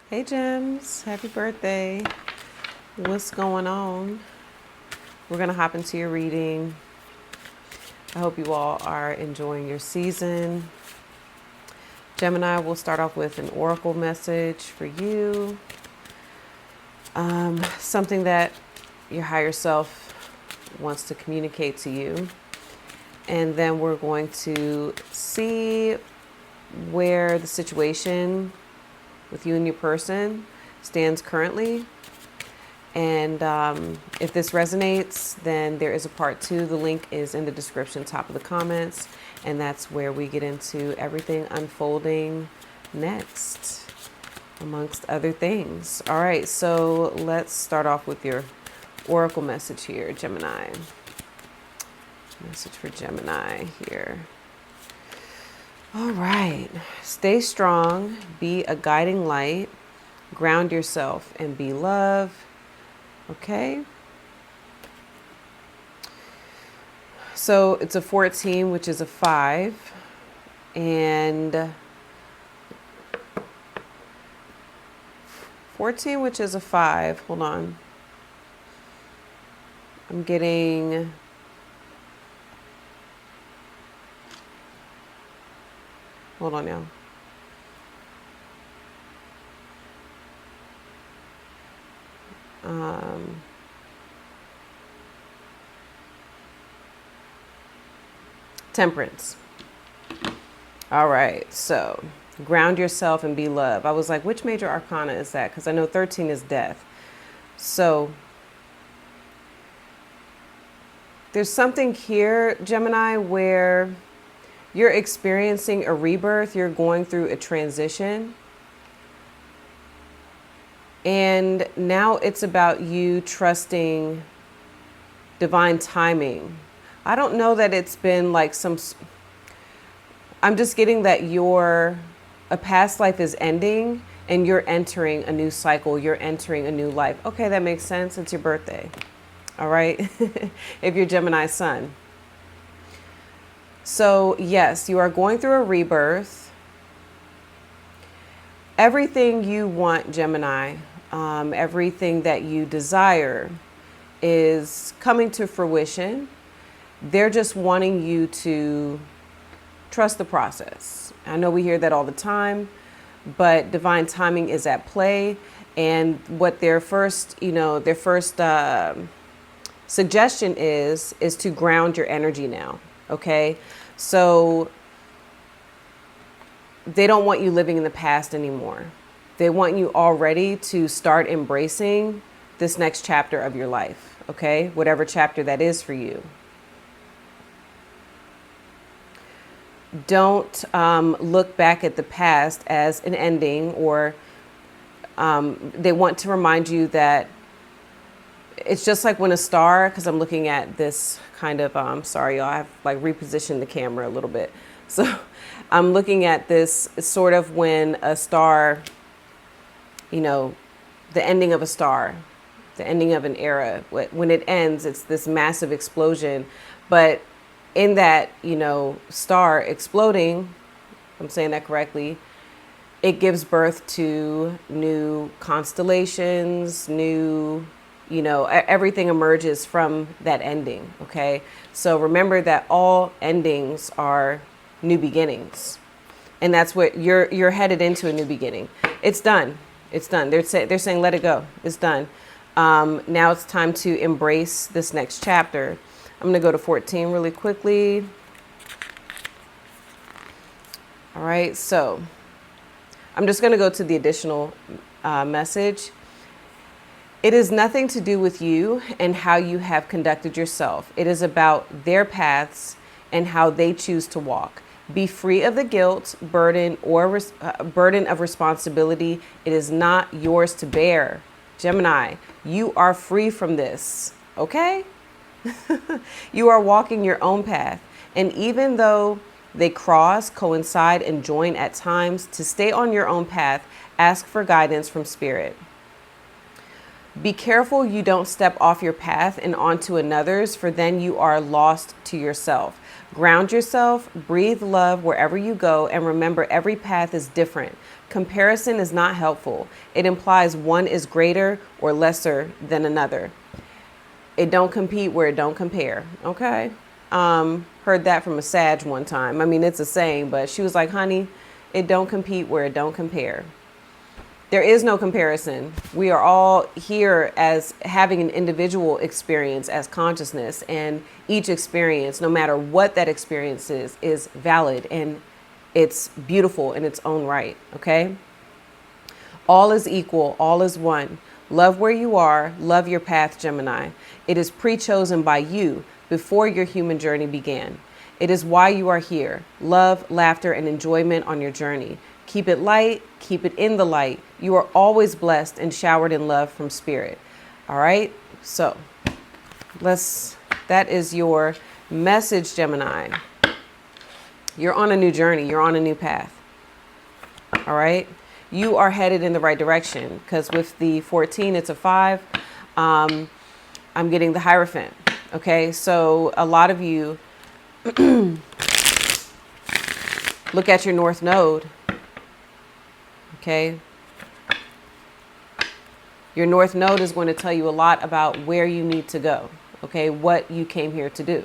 Hey Gems, happy birthday. What's going on? We're going to hop into your reading. I hope you all are enjoying your season. Gemini, will start off with an oracle message for you. Something that your higher self wants to communicate to you. And then we're going to see where the situation with you and your person stands currently. And if this resonates, then there is a part 2. The link is in the description, top of the comments. And that's where we get into everything unfolding next, amongst other things. All right, so let's start off with your oracle message here, Gemini. Message for Gemini here. All right. Stay strong, be a guiding light, ground yourself, and be love. Okay. So it's a 14, which is a 5. And 14, which is a 5. Hold on. I'm getting... Hold on now. Temperance. All right, so ground yourself and be love. I was like, which major arcana is that? Because I know 13 is death. So there's something here, Gemini, where you're experiencing a rebirth. You're going through a transition. And now it's about you trusting divine timing. I don't know that it's been like I'm just getting that a past life is ending and you're entering a new cycle. You're entering a new life. Okay, that makes sense. It's your birthday. All right. If you're Gemini sun. So yes, you are going through a rebirth. Everything you want, Gemini, everything that you desire is coming to fruition. They're just wanting you to trust the process. I know we hear that all the time, but divine timing is at play. And what their first suggestion is to ground your energy now. Okay. So they don't want you living in the past anymore. They want you already to start embracing this next chapter of your life. Okay. Whatever chapter that is for you. Don't look back at the past as an ending, or they want to remind you that it's just like when a star, because I'm looking at this kind of, sorry, y'all, I've like repositioned the camera a little bit. So I'm looking at this sort of when a star, the ending of a star, the ending of an era, when it ends, it's this massive explosion. But in that, star exploding, if I'm saying that correctly, it gives birth to new constellations, new, everything emerges from that ending. Okay. So remember that all endings are new beginnings. And that's what you're headed into, a new beginning. It's done. It's done. They're saying, let it go. It's done. Now it's time to embrace this next chapter. I'm going to go to 14 really quickly. All right. So I'm just going to go to the additional message. It is nothing to do with you and how you have conducted yourself. It is about their paths and how they choose to walk. Be free of the guilt, burden, or burden of responsibility. It is not yours to bear. Gemini, you are free from this. Okay? You are walking your own path. And even though they cross, coincide, and join at times, to stay on your own path, ask for guidance from spirit. Be careful you don't step off your path and onto another's, for then you are lost to yourself. Ground yourself, breathe love wherever you go, and remember every path is different. Comparison is not helpful. It implies one is greater or lesser than another. It don't compete where it don't compare. Okay. Heard that from a Sag one time. I mean, it's a saying, but she was like, honey, it don't compete where it don't compare. There is no comparison. We are all here as having an individual experience as consciousness, and each experience, no matter what that experience is valid and it's beautiful in its own right. Okay. All is equal. All is one. Love where you are. Love your path, Gemini. It is pre-chosen by you before your human journey began. It is why you are here. Love, laughter, and enjoyment on your journey. Keep it light. Keep it in the light. You are always blessed and showered in love from spirit. All right. So that is your message, Gemini. You're on a new journey. You're on a new path. All right. You are headed in the right direction, because with the 14, it's a 5. I'm getting the Hierophant. Okay. So a lot of you look at your North Node. Okay. Your North Node is going to tell you a lot about where you need to go. Okay. What you came here to do.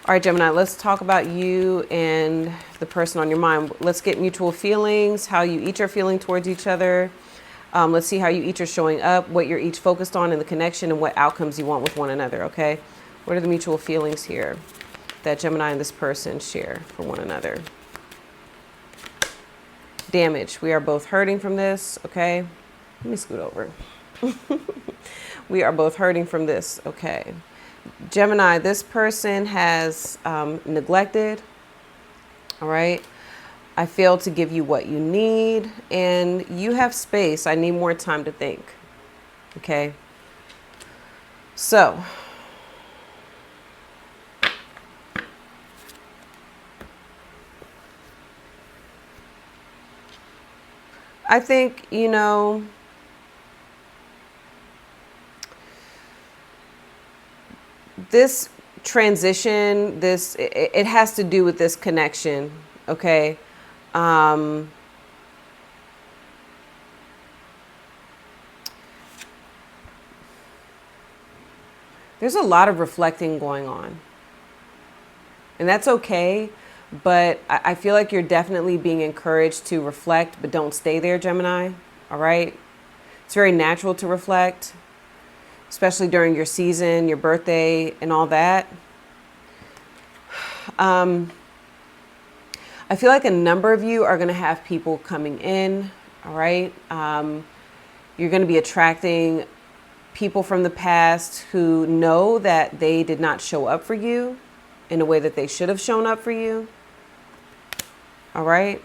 All right, Gemini, let's talk about you and the person on your mind. Let's get mutual feelings, how you each are feeling towards each other. Let's see how you each are showing up, what you're each focused on in the connection, and what outcomes you want with one another, okay? What are the mutual feelings here that Gemini and this person share for one another? Damage. We are both hurting from this, okay? Let me scoot over. We are both hurting from this, okay? Gemini, this person has neglected, all right? I failed to give you what you need, and you have space. I need more time to think, okay? So, I think, you know, this transition, it has to do with this connection, okay? There's a lot of reflecting going on, and that's okay, but I feel like you're definitely being encouraged to reflect, but don't stay there, Gemini, all right? It's very natural to reflect, especially during your season, your birthday, and all that. I feel like a number of you are going to have people coming in, all right? You're going to be attracting people from the past who know that they did not show up for you in a way that they should have shown up for you, all right?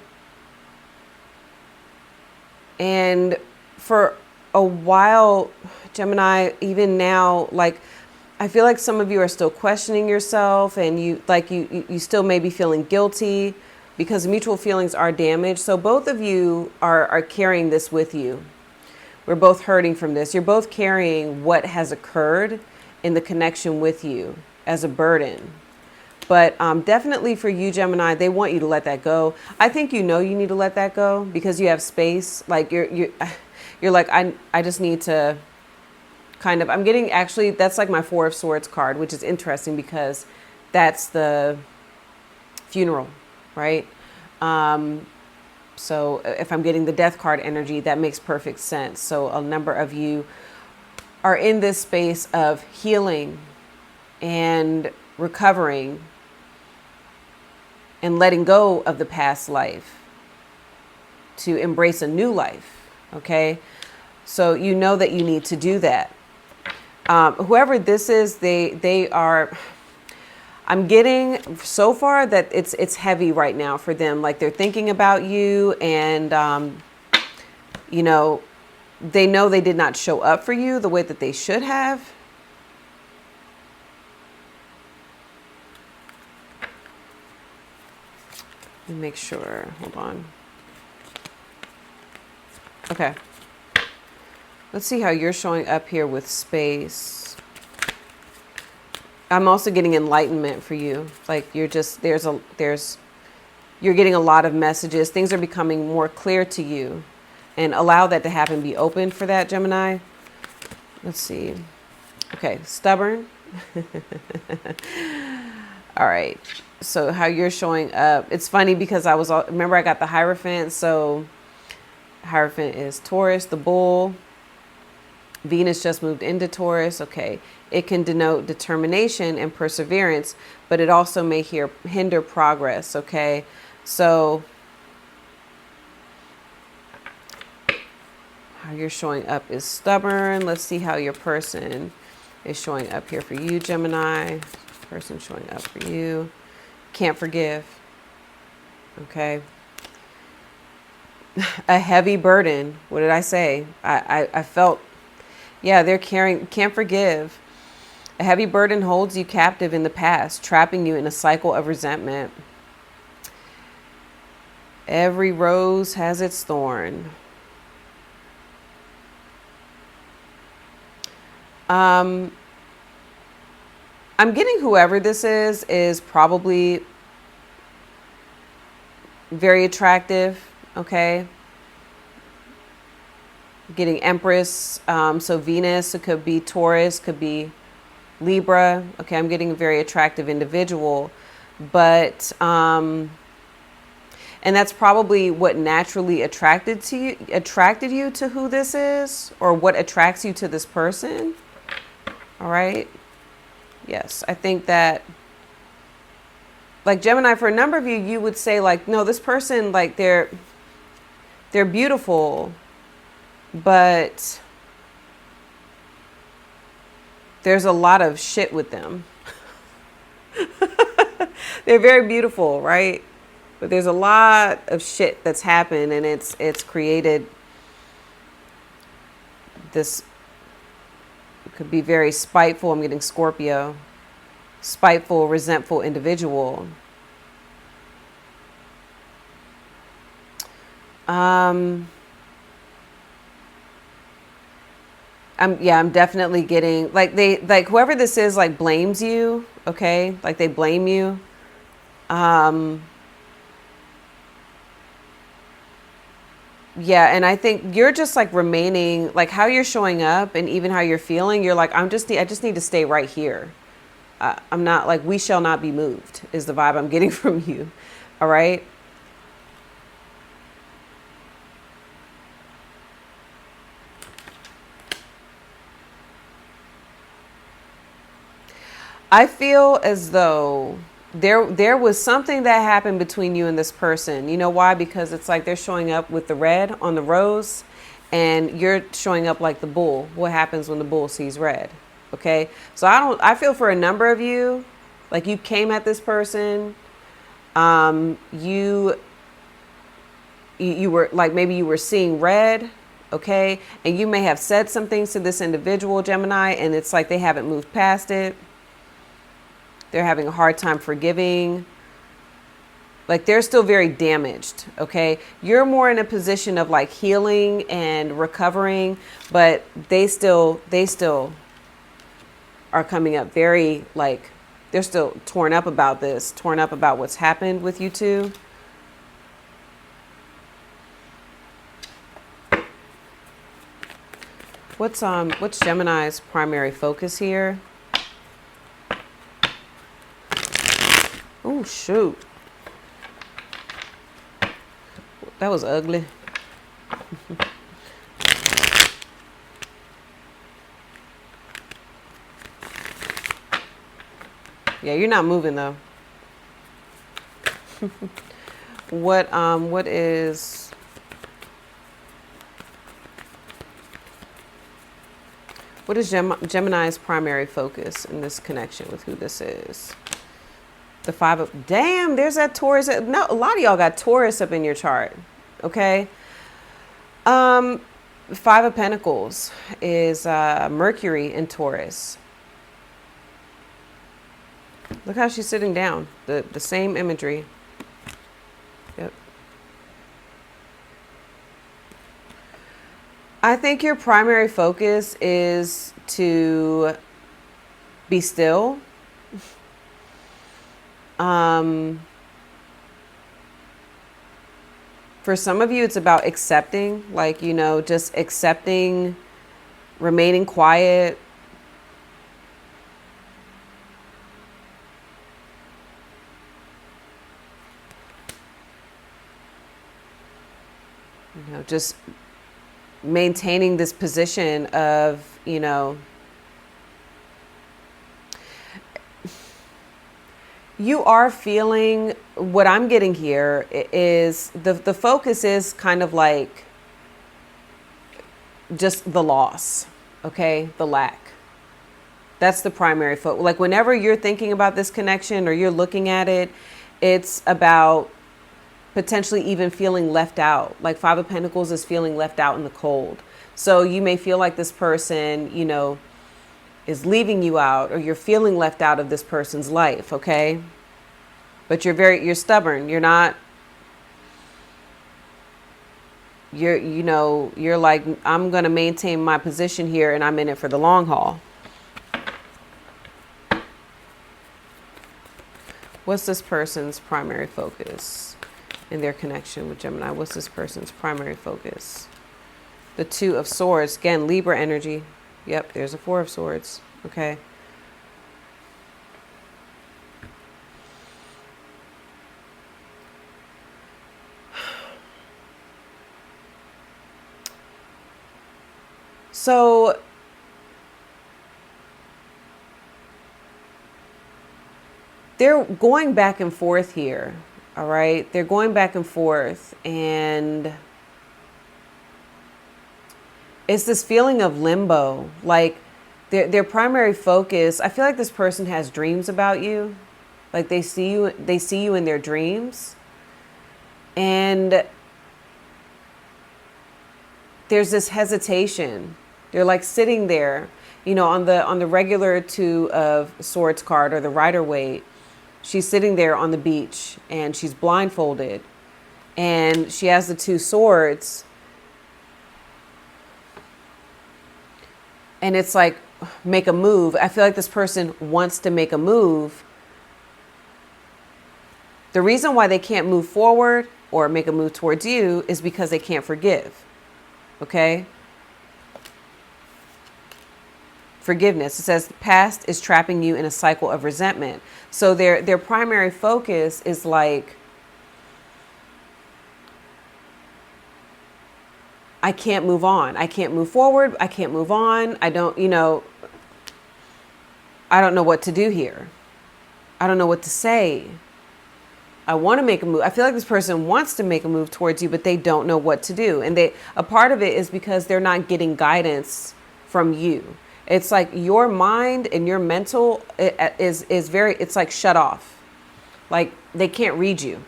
And for a while, Gemini, even now, like, I feel like some of you are still questioning yourself, and you still may be feeling guilty because mutual feelings are damaged. So both of you are carrying this with you. We're both hurting from this. You're both carrying what has occurred in the connection with you as a burden. But definitely for you, Gemini, they want you to let that go. I think you know you need to let that go because you have space. Like you're like, I just need to kind of, I'm getting, actually, that's like my 4 of Swords card, which is interesting because that's the funeral, right? So if I'm getting the Death card energy, that makes perfect sense. So a number of you are in this space of healing and recovering and letting go of the past life to embrace a new life, okay? So you know that you need to do that. Whoever this is, they are, I'm getting so far that it's heavy right now for them. Like they're thinking about you, and, you know they did not show up for you the way that they should have. Let me make sure, hold on. Okay. Let's see how you're showing up here with space. I'm also getting enlightenment for you. Like you're just, you're getting a lot of messages. Things are becoming more clear to you, and allow that to happen. Be open for that, Gemini. Let's see. Okay. Stubborn. All right. So how you're showing up. It's funny because remember I got the Hierophant. So Hierophant is Taurus, the bull. Venus just moved into Taurus. Okay. It can denote determination and perseverance, but it also may hinder progress. Okay. So how you're showing up is stubborn. Let's see how your person is showing up here for you, Gemini. Person showing up for you. Can't forgive. Okay. A heavy burden. What did I say? I felt, yeah, they're carrying, can't forgive. A heavy burden holds you captive in the past, trapping you in a cycle of resentment. Every rose has its thorn. I'm getting whoever this is probably very attractive. Okay. Getting Empress. So Venus, it could be Taurus, could be Libra. Okay. I'm getting a very attractive individual, but, and that's probably what naturally attracted you to who this is, or what attracts you to this person. All right. Yes. I think that, like Gemini, for a number of you, you would say like, no, this person, like they're beautiful, but there's a lot of shit with them. They're very beautiful, right? But there's a lot of shit that's happened, and it's created this, it could be very spiteful. I'm getting Scorpio. Spiteful, resentful individual. I'm definitely getting like whoever this is like blames you. Okay. Like they blame you. Yeah, and I think you're just like remaining, like how you're showing up and even how you're feeling. You're like, I just need to stay right here. I'm not like, we shall not be moved is the vibe I'm getting from you. All right. I feel as though there was something that happened between you and this person. You know why? Because it's like they're showing up with the red on the rose, and you're showing up like the bull. What happens when the bull sees red? Okay. So I feel for a number of you, like you came at this person. You were like, maybe you were seeing red. Okay. And you may have said some things to this individual, Gemini, and it's like they haven't moved past it. They're having a hard time forgiving. Like they're still very damaged. Okay. You're more in a position of like healing and recovering, but they still are coming up very like, they're still torn up about this, torn up about what's happened with you two. What's Gemini's primary focus here? Oh, shoot. That was ugly. Yeah, you're not moving though. What is Gemini's primary focus in this connection with who this is? The five of, damn, there's that Taurus. No, a lot of y'all got Taurus up in your chart. Okay. Five of Pentacles is Mercury in Taurus. Look how she's sitting down. The same imagery. Yep. I think your primary focus is to be still. For some of you, it's about accepting, like, you know, just accepting, remaining quiet. You know, just maintaining this position of, you know, you are feeling, what I'm getting here is the focus is kind of like just the loss, okay? The lack. That's the primary focus. Like whenever you're thinking about this connection or you're looking at it, it's about potentially even feeling left out. Like Five of Pentacles is feeling left out in the cold. So you may feel like this person, you know, is leaving you out, or you're feeling left out of this person's life, okay? But you're stubborn. You're not, you know, you're like, I'm going to maintain my position here and I'm in it for the long haul. What's this person's primary focus in their connection with Gemini? What's this person's primary focus? The Two of Swords. Again, Libra energy. Yep, there's a Four of Swords. Okay. So they're going back and forth here. All right. They're going back and forth, and it's this feeling of limbo. Like their primary focus, I feel like this person has dreams about you. Like they see you in their dreams. And there's this hesitation. They're like sitting there, you know, on the regular Two of Swords card, or the Rider-Waite. She's sitting there on the beach and she's blindfolded and she has the two swords. And it's like, make a move. I feel like this person wants to make a move. The reason why they can't move forward or make a move towards you is because they can't forgive. Okay? Forgiveness. It says the past is trapping you in a cycle of resentment. So their primary focus is like, I can't move on. I can't move forward. I can't move on. I don't, you know, I don't know what to do here. I don't know what to say. I want to make a move. I feel like this person wants to make a move towards you, but they don't know what to do. And a part of it is because they're not getting guidance from you. It's like your mind and your mental is very, it's like shut off. Like they can't read you.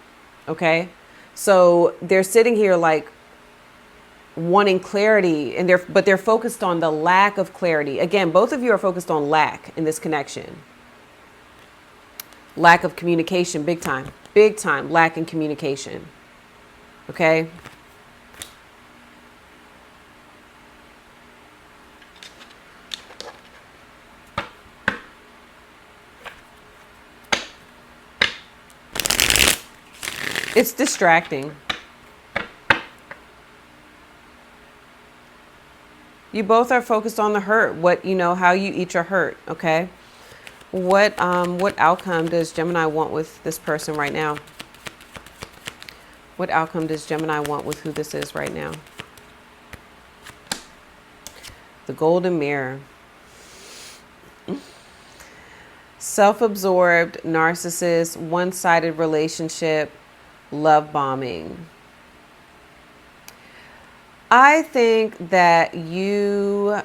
Okay. So they're sitting here like wanting clarity, and they're focused on the lack of clarity. Again, both of you are focused on lack in this connection. Lack of communication, big time, lack in communication. Okay. It's distracting. You both are focused on the hurt, what, you know, how you each are hurt, okay? What outcome does Gemini want with this person right now? What outcome does Gemini want with who this is right now? The Golden Mirror. Self-absorbed, narcissist, one-sided relationship, love bombing. I think that you,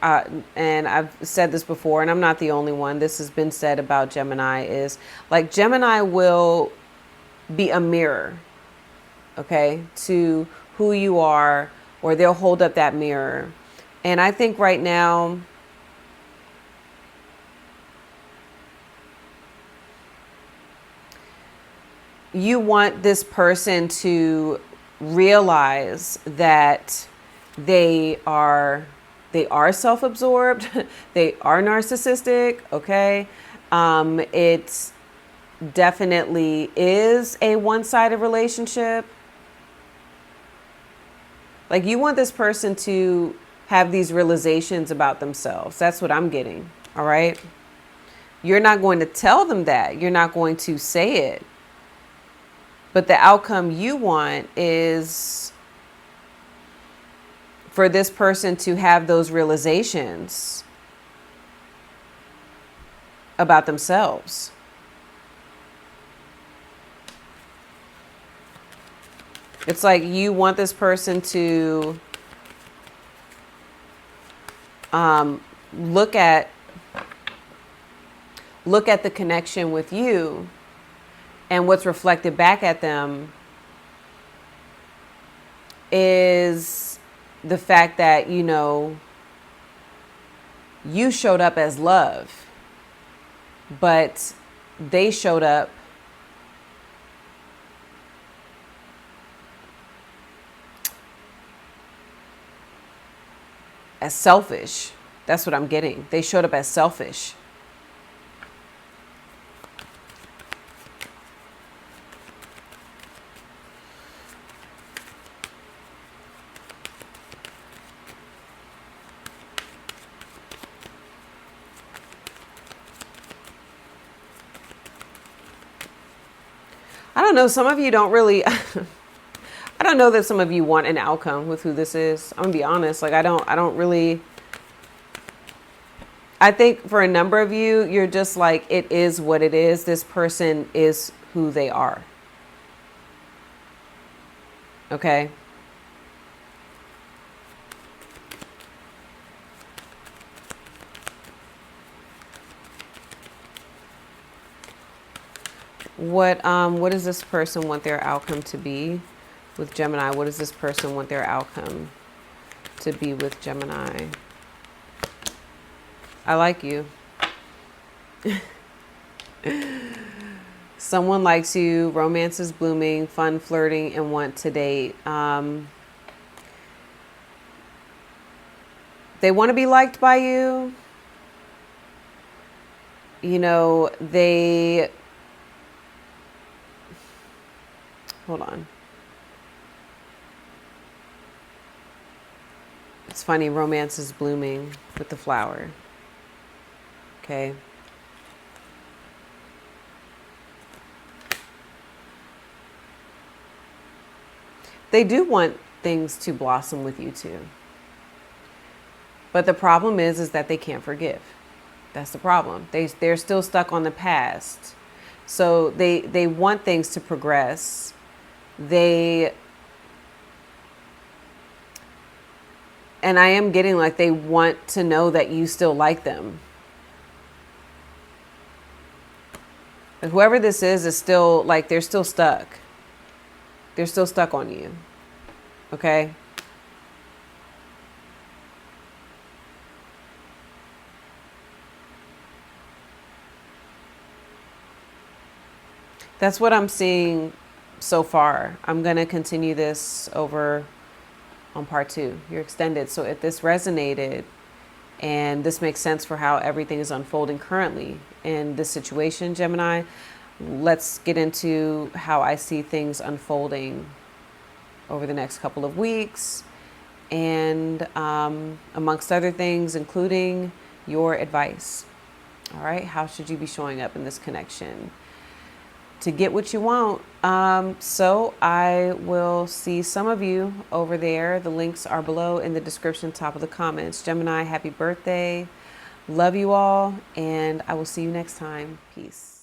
and I've said this before, and I'm not the only one, this has been said about Gemini, is like Gemini will be a mirror, okay, to who you are, or they'll hold up that mirror. And I think right now, you want this person to realize that They are self-absorbed. They are narcissistic. Okay. It definitely is a one-sided relationship. Like, you want this person to have these realizations about themselves. That's what I'm getting. All right. You're not going to tell them that. You're not going to say it. But the outcome you want is for this person to have those realizations about themselves. It's like you want this person to look at the connection with you, and what's reflected back at them is the fact that, you know, you showed up as love, but they showed up as selfish. That's what I'm getting. They showed up as selfish. I don't know. Some of you don't really, I don't know that some of you want an outcome with who this is. I'm gonna be honest. Like, I don't really, I think for a number of you, you're just like, it is what it is. This person is who they are. Okay. What does this person want their outcome to be with Gemini? What does this person want their outcome to be with Gemini? I like you. Someone likes you, romance is blooming, fun flirting, and want to date. They want to be liked by you. You know, hold on. It's funny, romance is blooming with the flower. Okay. They do want things to blossom with you too. But the problem is that they can't forgive. That's the problem. They're still stuck on the past. So they want things to progress. And I am getting like they want to know that you still like them. But whoever this is still like, they're still stuck. They're still stuck on you. Okay? That's what I'm seeing so far. I'm going to continue this over on part 2. You're extended. So if this resonated and this makes sense for how everything is unfolding currently in this situation, Gemini, let's get into how I see things unfolding over the next couple of weeks, and amongst other things, including your advice. All right, how should you be showing up in this connection to get what you want? So I will see some of you over there. The links are below in the description, top of the comments. Gemini, happy birthday. Love you all, and I will see you next time. Peace.